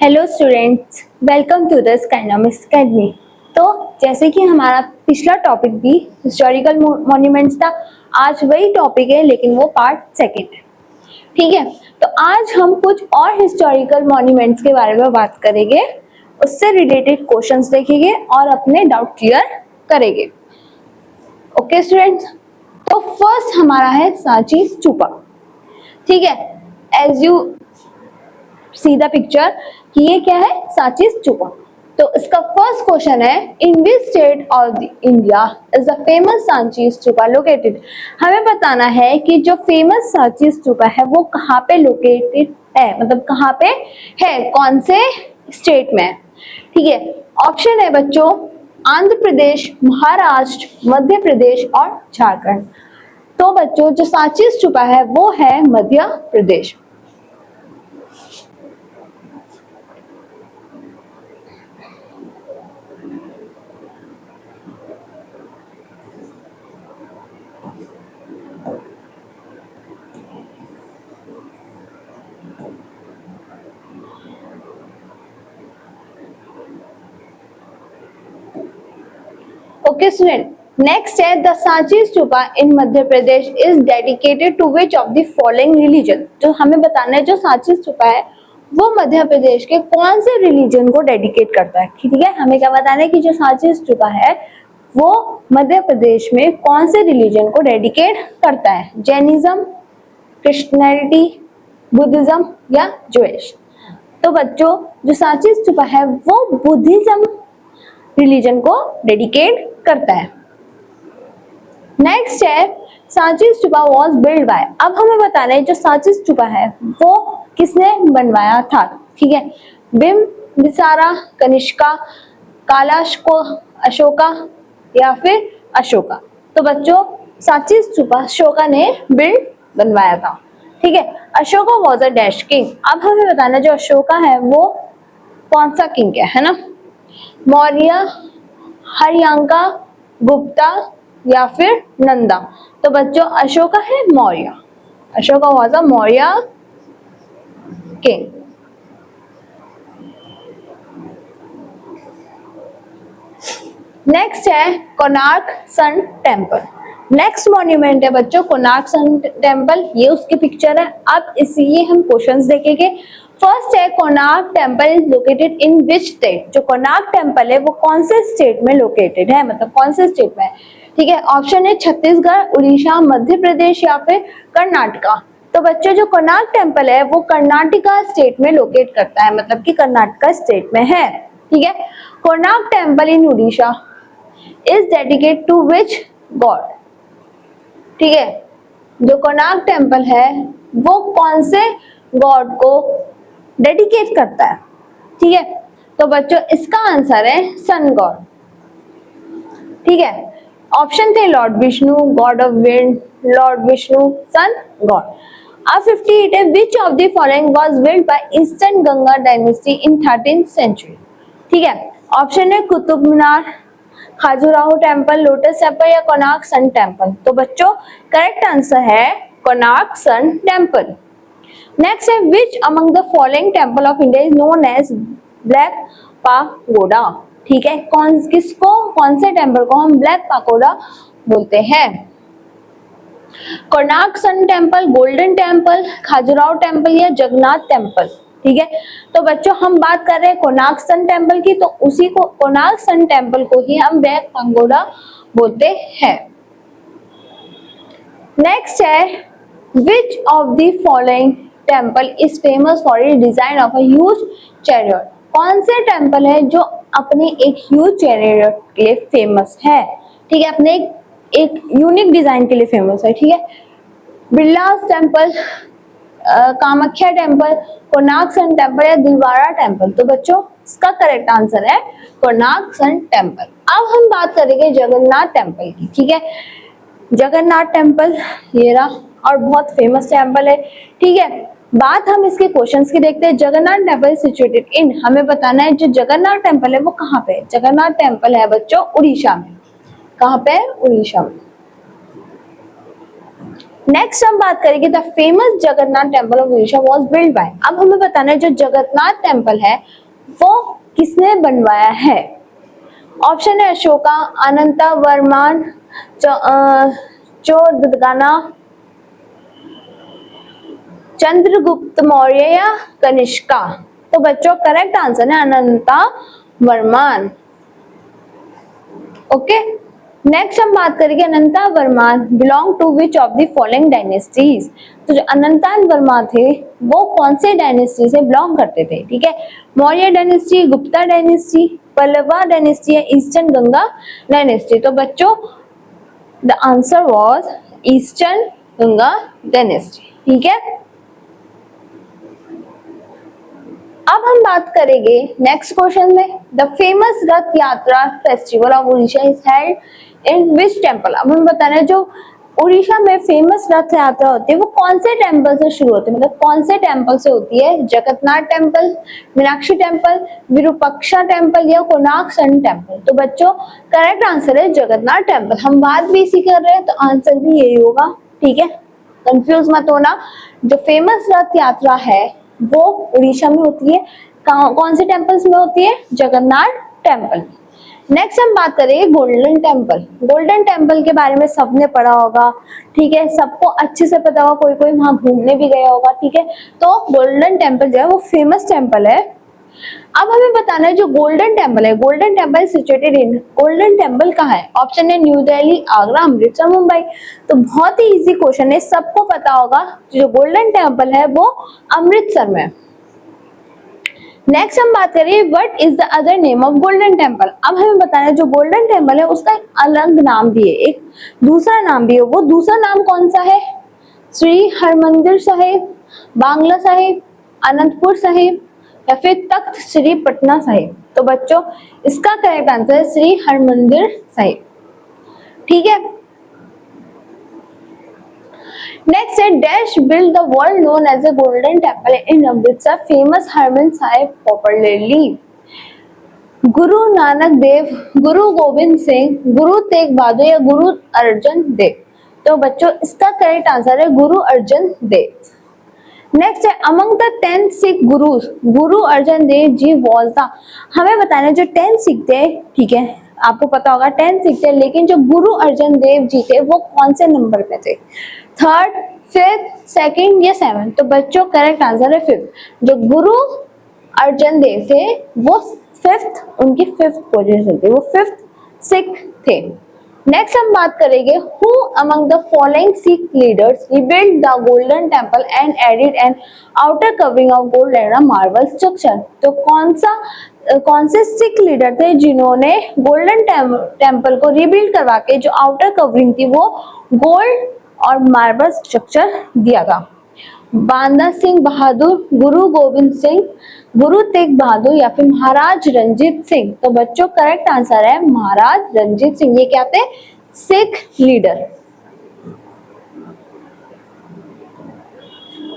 Hello students, welcome to the Skynomics academy. तो जैसे कि हमारा पिछला टॉपिक भी हिस्टोरिकल मॉन्यूमेंट्स था, आज वही टॉपिक है लेकिन वो पार्ट सेकंड है। ठीक है, तो आज हम कुछ और हिस्टोरिकल मॉन्यूमेंट्स के बारे में बात करेंगे, उससे रिलेटेड क्वेश्चंस देखेंगे और अपने डाउट क्लियर करेंगे। ओके स्टूडेंट्स, तो फर्स्ट हमारा है सांची स्तूपा। ठीक है, as you see the picture कि ये क्या है, सांची स्तूपा। तो इसका फर्स्ट क्वेश्चन है, in which state of India is the famous Sanchi stupa located. हमें बताना है कि जो फेमस सांची स्तूपा है वो कहाँ पे लोकेटेड है, मतलब कहाँ पे है, कौन से स्टेट में है। ठीक है, ऑप्शन है बच्चों आंध्र प्रदेश, महाराष्ट्र, मध्य प्रदेश और झारखंड। तो बच्चों जो सांची स्तूपा है वो है Madhya Pradesh. Okay student, next है the Sanchi Stupa in Madhya Pradesh is dedicated to which of the following religion. जो हमें बताना है जो सांची स्तूपा है वो मध्य प्रदेश के कौन से रिलीजन को डेडिकेट करता है। ठीक है, हमें क्या बताना है कि जो सांची स्तूपा है वो मध्य प्रदेश में कौन से रिलीजन को डेडिकेट करता है, जैनिज्म, क्रिश्चियनिटी, बुद्धिज्म या ज्यूइश। तो बच्चों जो सांची स्तूपा है वो बुद्धिज्म रिलीजन को डेडिकेट करता है। नेक्स्ट है Sanchi stupa was build by. अब हमें बताना है जो सांची स्तूपा है वो किसने बनवाया था। ठीक है, बिम्बिसारा, कनिष्का, कालाशको, अशोका या फिर अशोका। तो बच्चों सांची स्तूपा अशोका ने बिल्ड बनवाया था। ठीक है, Ashoka was a dash king. अब हमें बताना है जो अशोका है वो कौन सा किंग है ना, मौर्य, हरियांका, गुप्ता या फिर नंदा। तो बच्चों अशोका है Maurya, Ashoka was a Maurya king. Next है Konark sun temple. Next monument है बच्चों कोणार्क सन टेम्पल, ये उसकी पिक्चर है। अब इसलिए हम क्वेश्चंस देखेंगे। फर्स्ट है Konark temple is located in which state. जो कोणार्क टेम्पल है वो कौन से स्टेट में लोकेटेड है, मतलब कौन से स्टेट में है। ठीक है, ऑप्शन है छत्तीसगढ़, उड़ीसा, मध्य प्रदेश या फिर कर्नाटका। तो बच्चों जो कोणार्क टेम्पल है वो कर्नाटका स्टेट में लोकेट करता है, मतलब कि कर्नाटका स्टेट में है। ठीक है, Konark temple in Orissa is dedicated to which god. ठीक है, जो कोणार्क टेम्पल है वो कौन से गॉड को डेडिकेट करता है। ठीक है, तो बच्चों इसका आंसर है सन गॉड। ठीक है, ऑप्शन थे lord Vishnu, god of wind, lord Vishnu, sun god. अब 58 है which of the following was built by eastern Ganga dynasty in 13th century. ठीक है, ऑप्शन है Qutub Minar, Khajuraho temple, lotus temple या कोणार्क सन टेम्पल। तो बच्चों करेक्ट आंसर है कोणार्क सन टेम्पल। नेक्स्ट है which among the following temple of India is known as black pagoda. ठीक है, कौन से टेम्पल को हम ब्लैक पागोडा बोलते हैं। Konark sun temple, golden temple, Khajuraho temple या जगन्नाथ टेम्पल। ठीक है, तो बच्चों हम बात कर रहे हैं कोणार्क सन टेम्पल की, तो उसी को कोणार्क सन टेम्पल को ही हम ब्लैक पागोडा बोलते हैं। नेक्स्ट है which of the following temple is famous for it design of a huge chariot. कौन से टेम्पल है जो अपने एक ह्यूज चैरियट के लिए फेमस है। ठीक है, अपने एक यूनिक डिजाइन के लिए फेमस है। ठीक है, Birla's temple, Kamakhya temple, Konark sun temple या दिलवाड़ा टेम्पल। तो बच्चों इसका करेक्ट आंसर है कोणार्क सन टेम्पल। अब हम बात करेंगे जगन्नाथ टेम्पल की। ठीक है, जगन्नाथ टेम्पल ये रहा और बहुत फेमस टेम्पल है। ठीक है, बात हम इसके क्वेश्चंस की देखते हैं। जगन्नाथ टेम्पल सिचुएटेड इन, हमें बताना है जो जगन्नाथ टेम्पल है वो कहाँ पे है। जगन्नाथ टेम्पल है बच्चों उड़ीसा में। कहाँ पे है, उड़ीसा में। नेक्स्ट हम बात करेंगे the famous Jagannath temple of Orissa was build by. अब हमें बताना है जो जगन्नाथ टेम्पल है वो किसने बनवाया है। ऑप्शन है अशोका, अनंता वर्मान, चोदगाना, चंद्रगुप्त मौर्य या कनिष्का। तो बच्चों करेक्ट आंसर है अनंता वर्मान। ओके, नेक्स्ट हम बात करेंगे Ananta Varma belong to which of the following dynasties. तो जो अनंता वर्मा थे वो कौन से डायनेस्टी से बिलोंग करते थे। ठीक है, Maurya dynasty, Gupta dynasty, Pallava dynasty या ईस्टर्न गंगा डायनेस्टी। तो बच्चों the answer was eastern Ganga dynasty. ठीक है, अब हम बात करेंगे नेक्स्ट क्वेश्चन में द फेमस रथ यात्रा festival of Orissa is held in which temple. अब हमें बताना है जो उड़ीसा में फेमस रथ यात्रा होती है वो कौन से टेम्पल से शुरू होती है, मतलब कौन से टेम्पल से होती है। Jagannath temple, Meenakshi temple, Virupaksha temple या कोणार्क सन टेम्पल। तो बच्चों करेक्ट आंसर है जगन्नाथ टेम्पल। हम बात भी इसी कर रहे हैं तो आंसर भी यही होगा। ठीक है, कंफ्यूज मत होना। जो फेमस रथ यात्रा है वो उड़ीसा में होती है। कौन से टेम्पल्स में होती है, जगन्नाथ टेम्पल। नेक्स्ट हम बात करेंगे गोल्डन टेम्पल। गोल्डन टेम्पल के बारे में सबने पढ़ा होगा। ठीक है, सबको अच्छे से पता होगा, कोई कोई वहां घूमने भी गया होगा। ठीक है, तो गोल्डन टेम्पल जो है वो फेमस टेम्पल है। अब हमें बताना है जो गोल्डन टेम्पल है, golden temple situated in, golden temple कहाँ है। ऑप्शन है न्यू दिल्ली, आगरा, अमृतसर, मुंबई। तो बहुत ही इजी क्वेश्चन है, सबको पता होगा जो गोल्डन टेम्पल है वो अमृतसर में। नेक्स्ट हम बात करें what is the other name of golden temple. अब हमें बताना है जो गोल्डन टेम्पल है उसका एक अलग नाम भी है, एक दूसरा नाम भी है। वो दूसरा नाम कौन सा है। श्री हरमंदिर साहिब, बांग्ला साहिब, अनंतपुर साहिब या फिर तख्त श्री पटना साहिब। तो बच्चों इसका करेक्ट आंसर है श्री हरमंदिर साहिब। ठीक है, नेक्स्ट है dash build the world known as a golden temple in Amritsar famous Harmandir Sahib popularly. Guru Nanak देव, गुरु गोविंद सिंह, गुरु तेग बहादुर या गुरु अर्जन देव। तो बच्चों इसका करेक्ट आंसर है गुरु अर्जन देव। नेक्स्ट है among the 10 Sikh gurus Guru Arjan Dev ji was the. हमें बताना है जो 10 सिख थे, ठीक है आपको पता होगा 10 सिख थे, लेकिन जो गुरु अर्जन देव जी थे वो कौन से नंबर पे थे, थर्ड, फिफ्थ, सेकंड या सेवन। तो बच्चों करेक्ट आंसर है फिफ्थ। जो गुरु अर्जन देव थे वो फिफ्थ, उनकी फिफ्थ पोजीशन थी, वो फिफ्थ सिख थे। नेक्स्ट हम बात करेंगे who among the following Sikh leaders rebuild the golden temple and added an outer covering of gold and marble structure. तो कौन से सिख लीडर थे जिन्होंने गोल्डन टेम्पल को रिबिल्ड करवा के जो आउटर कवरिंग थी वो गोल्ड और मार्बल स्ट्रक्चर दिया था। बांदा सिंह बहादुर, गुरु गोविंद सिंह, गुरु तेग बहादुर या फिर महाराज रंजीत सिंह। तो बच्चों करेक्ट आंसर है महाराज रंजीत सिंह। ये क्या थे, सिख लीडर।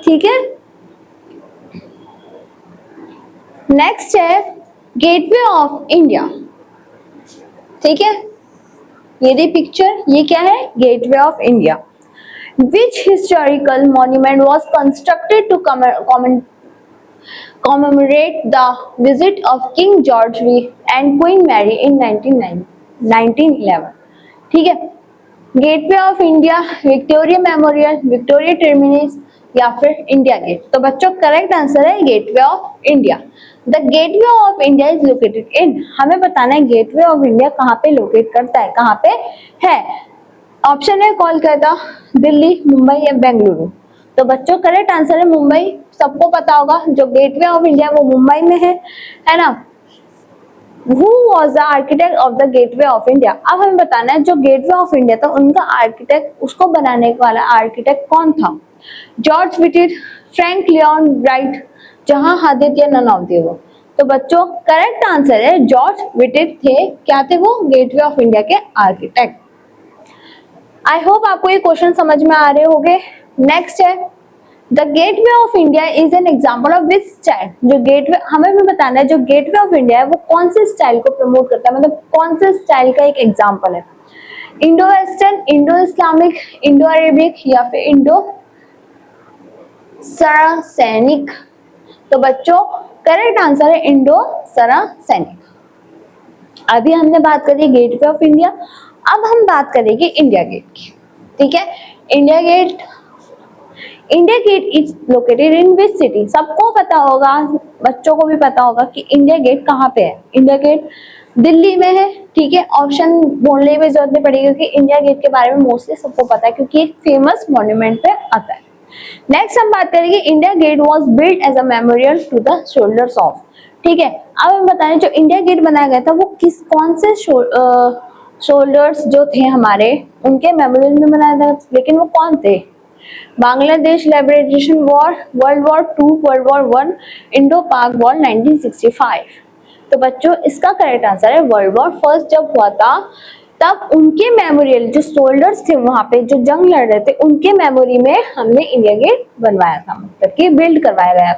ठीक है, नेक्स्ट है गेटवे ऑफ इंडिया। ठीक है, ये दी पिक्चर, ये क्या है, gateway of India. Which historical monument was constructed to commemorate the visit of King George and Queen Mary in 1911? ठीक है, gateway of India, Victoria memorial, Victoria terminus या फिर इंडिया गेट। तो बच्चों करेक्ट आंसर है gateway of India. The gateway of India is located इन, हमें बताना है गेटवे ऑफ इंडिया कहाँ पे लोकेट करता है, कहाँ पे है। ऑप्शन है कोलकाता, दिल्ली, मुंबई या बेंगलुरु। तो बच्चों करेक्ट आंसर है मुंबई। सबको पता होगा जो गेटवे ऑफ इंडिया वो मुंबई में है ना। Who was the architect of the gateway of India. अब हमें बताना है जो गेटवे ऑफ इंडिया था उनका आर्किटेक्ट, उसको बनाने वाला आर्किटेक्ट कौन था। जॉर्ज विटिट, फ्रैंक लियोन राइट, जहां हादिद या नन ऑफ द अबव। तो बच्चों करेक्ट आंसर है जॉर्ज विटिट थे, क्या थे वो, गेटवे ऑफ इंडिया के आर्किटेक्ट। आई होप आपको ये क्वेश्चन समझ में आ रहे होंगे। नेक्स्ट है the gateway of India is an example of which style. जो गेटवे, हमें भी बताना है जो गेटवे ऑफ इंडिया है वो कौन से स्टाइल को प्रमोट करता है, मतलब कौन से स्टाइल का एक एग्जाम्पल है। Indo western, Indo Islamic, Indo Arabic या फिर इंडो सरासैनिक? तो बच्चों करेक्ट आंसर है इंडो सरासैनिक। अभी हमने बात करी गेटवे ऑफ इंडिया, अब हम बात करेंगे इंडिया गेट की। ठीक है, India gate, India gate is located in which city? सबको पता होगा, बच्चों को भी पता होगा कि इंडिया गेट कहाँ पे है। इंडिया गेट दिल्ली में है। ठीक है, ऑप्शन बोलने में जरूरत नहीं पड़ेगी क्योंकि इंडिया गेट के बारे में मोस्टली सबको पता है क्योंकि एक फेमस मॉन्यूमेंट पे आता है। नेक्स्ट हम बात करेंगे India gate was built as a memorial to the soldiers of. ठीक है, अब हम बताएं जो इंडिया गेट बनाया गया था वो कौन से शोल्डर्स जो थे हमारे उनके मेमोरियल में बनाया था, लेकिन वो कौन थे? Bangladesh liberation war, world war 2, world war 1, Indo पाक वॉर 1965। तो बच्चों इसका करेक्ट आंसर है वर्ल्ड वॉर फर्स्ट जब हुआ था तब उनके मेमोरियल, जो सोल्जर्स थे वहां पे जो जंग लड़ रहे थे उनके मेमोरी में हमने इंडिया गेट बनवाया था, मतलब कि बिल्ड करवाया गया।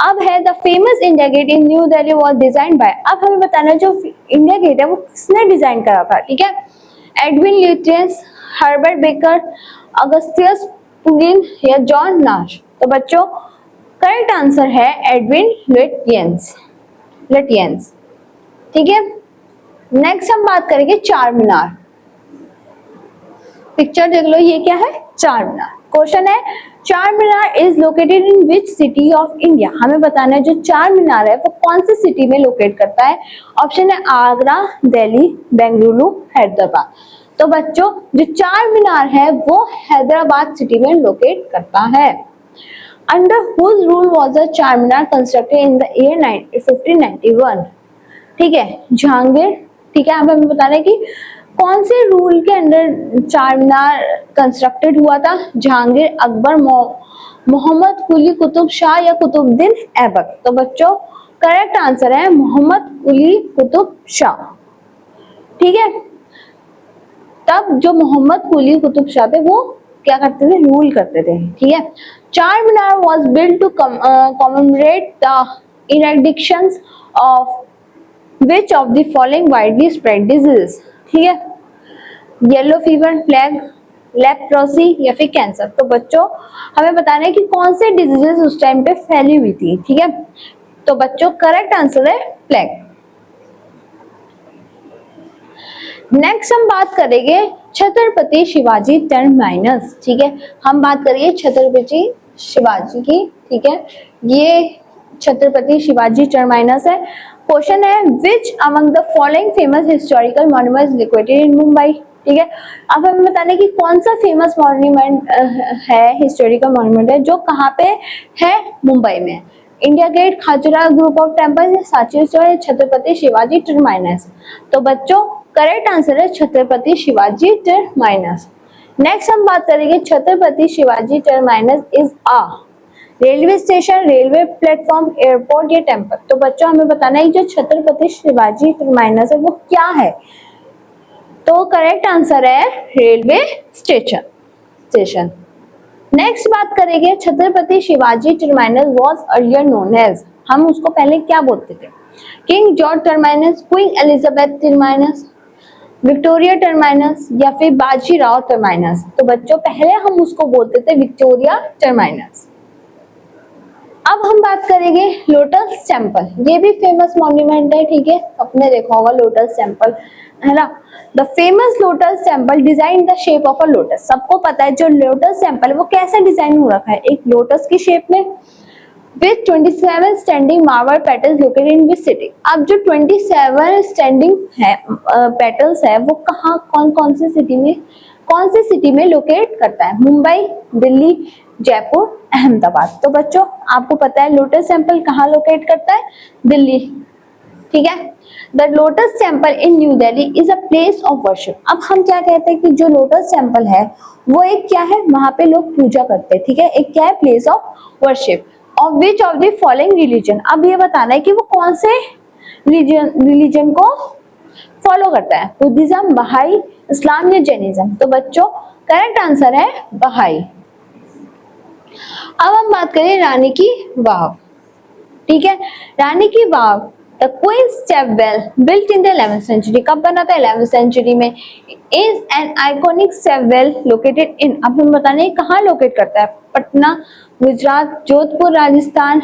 अब है the famous India get in new Delhi was design by. अब हमें बताना है जो इंडिया गेट है वो किसने डिजाइन करा था। ठीक है, Edwin Lutyens, Herbert Baker, Augustus Pugin या जॉन नाश? तो बच्चों करेक्ट आंसर है एडविन ल्यूटियंस। ठीक है, नेक्स्ट हम बात करेंगे चार मीनार। पिक्चर देख लो, ये क्या है? चार मीनार। क्वेश्चन है Charminar is located in which city of India? हमें बताना है जो चार मीनार है वो कौन सी सिटी में लोकेट करता है। ऑप्शन है आगरा, दिल्ली, बेंगलुरु, हैदराबाद। तो बच्चों जो चार मीनार है वो हैदराबाद सिटी में लोकेट करता है। Under whose rule was the Char Minar constructed in the year 1591? ठीक है, जहांगीर। ठीक है, अब हमें बताना है कि कौन से रूल के अंडर चार मीनार कंस्ट्रक्टेड हुआ था। जहांगीर, अकबर, मोहम्मद कुली कुतुब शाह या कुतुबुद्दीन ऐबक? तो बच्चों करेक्ट आंसर है मोहम्मद कुली कुतुब शाह। ठीक है, तब जो मोहम्मद कुली कुतुब शाह थे वो क्या करते थे? रूल करते थे। ठीक है, Charminar was built to commemorate the eradications of Which of the following widely spread diseases? ठीक है, येलो फीवर, प्लेग, लेप्रोसी या फिर कैंसर? तो बच्चों हमें बताना है कि कौन से डिजीजेस उस टाइम पे फैली हुई थी। ठीक है, तो बच्चों करेक्ट आंसर है प्लेग। नेक्स्ट हम बात करेंगे छत्रपति शिवाजी टर्मिनस। ठीक है, हम बात करेंगे छत्रपति शिवाजी की। ठीक है, ये छत्रपति शिवाजी टर्मिनस है। क्वेश्चन है which among the following famous historical monuments located in Mumbai? ठीक है, अब हमें बताना है कि कौन सा फेमस मॉन्यूमेंट है, हिस्टोरिकल मॉन्यूमेंट है जो कहाँ पे है? मुंबई में। India gate, Khajuraho group of temple, Sanchi store, Chhatrapati Shivaji terminus? तो बच्चों करेक्ट आंसर है छत्रपति शिवाजी टर्मिनस। नेक्स्ट हम बात करेंगे Chhatrapati Shivaji terminus is a railway station, railway platform, airport या टेम्पल? तो बच्चों हमें बताना है जो छत्रपति शिवाजी टर्मिनस है वो क्या है। तो करेक्ट आंसर है रेलवे स्टेशन। नेक्स्ट बात करेंगे Chhatrapati Shivaji terminus was earlier known as. हम उसको पहले क्या बोलते थे? King George terminus, queen Elizabeth terminus, Victoria terminus या फिर बाजीराव टर्मिनस? तो बच्चों पहले हम उसको बोलते थे विक्टोरिया टर्मिनस। अब हम बात करेंगे लोटस टेम्पल। ये भी फेमस मॉन्यूमेंट है। ठीक है, आपने देखा होगा लोटस टेम्पल, है ना। The famous lotus temple design the shape of a lotus. सबको पता है जो लोटस टेम्पल है वो कैसे डिजाइन हो रखा है? एक लोटस की शेप में with 27 standing marble petals located in which city? अब जो 27 स्टैंडिंग है पेटल्स है वो कहाँ, कौन सी सिटी में लोकेट करता है? मुंबई, दिल्ली, जयपुर, अहमदाबाद? तो बच्चों आपको पता है लोटस टेम्पल कहाँ लोकेट करता है? दिल्ली। ठीक है, the lotus temple in new Delhi is a place of worship. अब हम क्या कहते हैं कि जो लोटस टेम्पल है वो एक क्या है? वहां पे लोग पूजा करते हैं। ठीक है, एक क्या है? Place of worship of which of the following religion? अब ये बताना है कि वो कौन से रिलीजन को फॉलो करता है? बुद्धिज्म, बहाई, इस्लाम या जैनिज्म? तो बच्चों करेक्ट आंसर है बहाई। अब हम बात करें रानी की वाव। ठीक है, Rani ki Vav the queen stepwell built in the 11th century, कब बना था 11th सेंचुरी में, is an iconic stepwell located in, अब हम बताने कहाँ लोकेट करता है, पटना गुजरात, जोधपुर राजस्थान,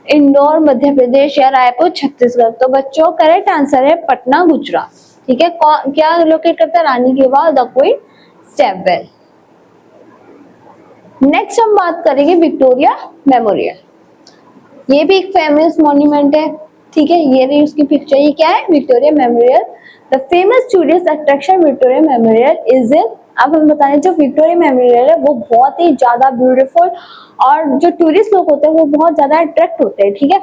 इंदौर मध्य प्रदेश या रायपुर छत्तीसगढ़। तो बच्चों करेक्ट आंसर है पटना गुजरात, ठीक है। क्या लोकेट करता है, Rani ki Vav, the queen stepwell. Next हम बात करेंगे विक्टोरिया मेमोरियल, ये भी एक फेमस मॉन्यूमेंट है, ठीक है। ये रही उसकी पिक्चर, ये क्या है, Victoria memorial. The famous tourist attraction Victoria memorial is in, अब हम बता रहे जो विक्टोरिया मेमोरियल है वो बहुत ही ज्यादा ब्यूटीफुल और जो टूरिस्ट लोग होते हैं वो बहुत ज्यादा अट्रैक्ट होते हैं, ठीक है।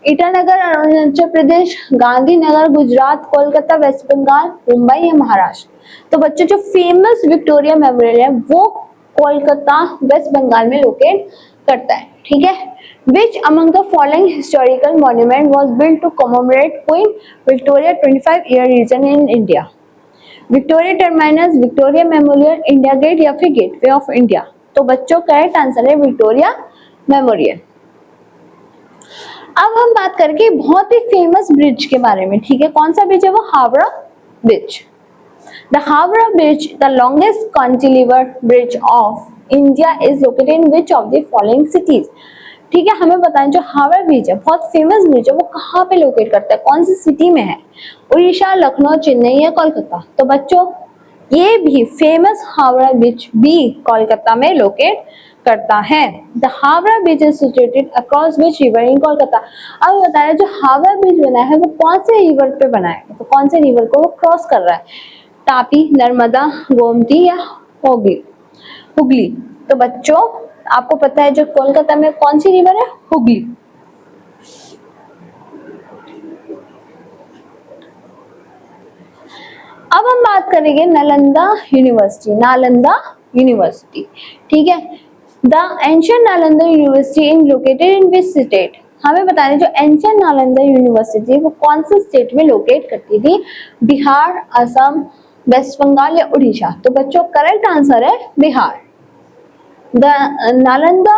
ईटानगर अरुणाचल प्रदेश, गांधीनगर गुजरात, कोलकाता वेस्ट बंगाल, मुंबई या महाराष्ट्र। तो बच्चों जो फेमस विक्टोरिया मेमोरियल है वो कोलकाता वेस्ट बंगाल में लोकेट करता है, ठीक है। Which among the following historical monument was built to commemorate Queen Victoria 25-year reign in India? Victoria terminus, Victoria memorial, India gate या फिर गेटवे ऑफ इंडिया। तो बच्चों करेक्ट आंसर है विक्टोरिया मेमोरियल। अब हम बात करेंगे बहुत ही फेमस ब्रिज के बारे में, ठीक है। कौन सा ब्रिज है वो, Howrah bridge. The Howrah bridge, the longest cantilever bridge of India, is located in which of the following cities, ठीक है। हमें बताएं जो हावड़ा ब्रिज है बहुत फेमस ब्रिज है, वो कहाँ पे लोकेट करता है, कौन सी सिटी में है, उड़ीसा, लखनऊ, चेन्नई या कोलकाता। तो बच्चों ये भी फेमस हावड़ा ब्रिज भी कोलकाता में लोकेट करता है। The Howrah bridge is situated across which river in Kolkata. अब बताया जो हावड़ा ब्रिज बना है वो कौन से रिवर पे बना है, तो कौन से रिवर को वो क्रॉस कर रहा है, तापी, नर्मदा, गोमती या हुगली। तो बच्चों आपको पता है जो कोलकाता में कौन सी रिवर है, हुगली। अब हम बात करेंगे नालंदा यूनिवर्सिटी, नालंदा यूनिवर्सिटी, ठीक है। The ancient Nalanda university in located in which state, हमें बता दें जो एंशियंट नालंदा यूनिवर्सिटी वो कौन से स्टेट में लोकेट करती थी, बिहार, असम, वेस्ट बंगाल या उड़ीसा। तो बच्चों करेक्ट आंसर है Bihar. The Nalanda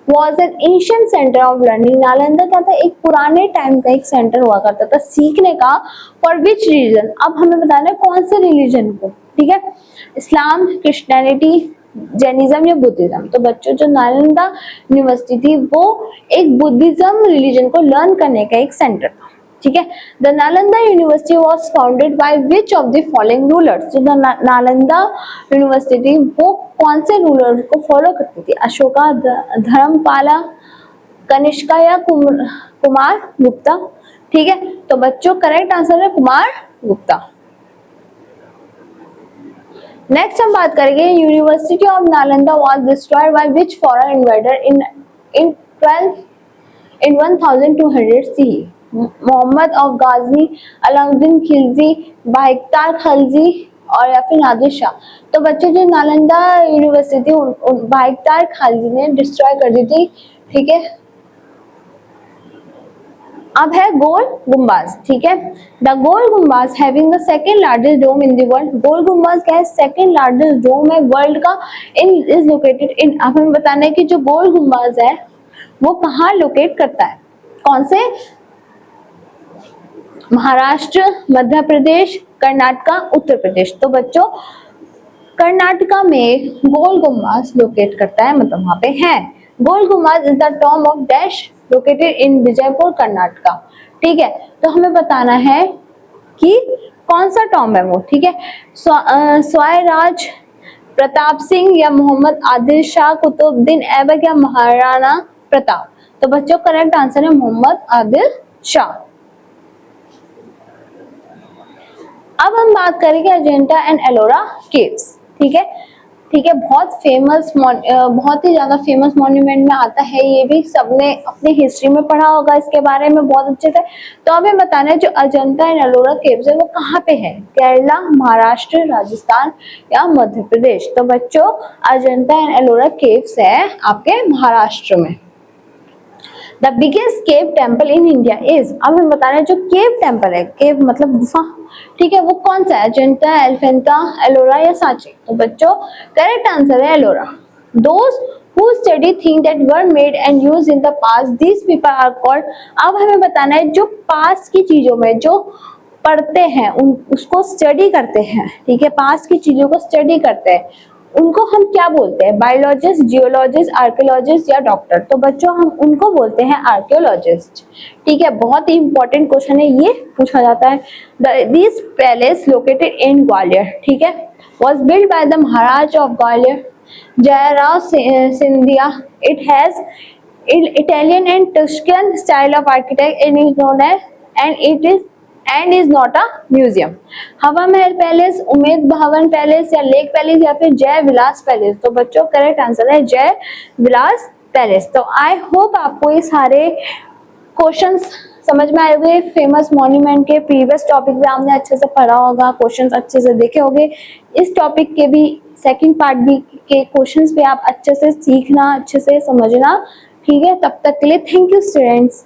was an ancient center of learning, Nalanda क्या था, एक पुराने टाइम का एक सेंटर हुआ करता था सीखने का। For which religion, अब हमें बताना है कौन से रिलीजन को, ठीक है, इस्लाम, क्रिश्चियनिटी, जैनिज्म या बुद्धिज्म। तो बच्चों जो नालंदा यूनिवर्सिटी थी वो एक बुद्धिज्म रिलीजन को लर्न करने का एक सेंटर था, ठीक है। The Nalanda university was founded by which of the following rulers, जो नालंदा यूनिवर्सिटी वो कौन से रूलर को फॉलो करती थी, अशोका, धर्मपाला, कनिष्का या कुमार गुप्ता, ठीक है। तो बच्चों करेक्ट आंसर है कुमार गुप्ता। नेक्स्ट हम बात करेंगे university of Nalanda was destroyed by which foreign invader in 1200 CE, Muhammad of Ghazni, Alauddin Khilji, Bakhtiyar Khalji और या फिर नादिर शाह। तो बच्चे जो नालंदा यूनिवर्सिटी बाइकतार खलजी ने डिस्ट्रॉय कर दी थी, ठीक है। अब है गोल गुम्बाज, ठीक है। The Gol Gumbaz having the second largest dome in the world, Gol Gumbaz क्या है, सेकंड लार्जेस्ट डोम है वर्ल्ड का, इन इज लोकेटेड इन, अब हमें बताना है कि जो गोल गुम्बाज है वो कहाँ लोकेट करता है, कौन से, महाराष्ट्र, मध्य प्रदेश, कर्नाटका, उत्तर प्रदेश। तो बच्चों कर्नाटका में गोल गुम्बाज लोकेट करता है, मतलब वहां पे है। Gol Gumbaz is the tomb of dash located in Vijayapur Karnataka, ठीक है। तो हमें बताना है कि कौन सा टॉम है वो, ठीक है। स्वराज प्रताप सिंह या मोहम्मद आदिल शाह, कुतुबुद्दीन ऐबक या महाराणा प्रताप। तो बच्चों करेक्ट आंसर है मोहम्मद आदिल शाह। अब हम बात करेंगे अजंता एंड एलोरा केव्स, ठीक है, ठीक है। बहुत फेमस, बहुत ही ज्यादा फेमस मॉन्यूमेंट में आता है, ये भी सबने अपनी हिस्ट्री में पढ़ा होगा इसके बारे में बहुत अच्छे से। तो हमें बताना है जो अजंता एंड एलोरा केव्स है वो कहाँ पे है, केरला, महाराष्ट्र, राजस्थान या मध्य प्रदेश। तो बच्चों अजंता एंड एलोरा केव्स है आपके महाराष्ट्र में। The biggest cave temple in India is, अब हम बता रहे हैं जो केव टेम्पल है, केव मतलब गुफा, ठीक है, वो कौन सा है, अजंता, एलिफेंटा, एलोरा या सांची। तो बच्चों करेक्ट आंसर है Ellora. Those who study things that were made and used in the past, these people are called। अब हमें बताना है जो पास्ट की चीजों में जो पढ़ते हैं उसको स्टडी करते हैं, ठीक है, पास्ट की चीजों को स्टडी करते हैं, उनको हम क्या बोलते हैं? बायोलॉजिस्ट, जियोलॉजिस्ट, आर्कियोलॉजिस्ट या डॉक्टर। तो बच्चों हम उनको बोलते हैं आर्कियोलॉजिस्ट, ठीक है। बहुत ही इंपॉर्टेंट क्वेश्चन है, ये पूछा जाता है। This palace located in Gwalior, ठीक है, was built by the Maharaj of Gwalior, Jayarao Scindia. It has Italian and Tuscan style of architect and is known as and is not a museum। हवा महल palace, Umaid Bhawan palace या lake palace या फिर Jai Vilas palace. तो बच्चों correct answer है Jai Vilas palace. तो I hope आपको ये सारे क्वेश्चंस समझ में आए होंगे। फेमस मॉन्यूमेंट के प्रीवियस टॉपिक भी आपने अच्छे से पढ़ा होगा, क्वेश्चंस अच्छे से देखे होंगे। इस टॉपिक के भी सेकंड पार्ट भी के क्वेश्चंस भी आप अच्छे से सीखना, अच्छे से समझना, ठीक है। तब तक के लिए थैंक यू स्टूडेंट्स।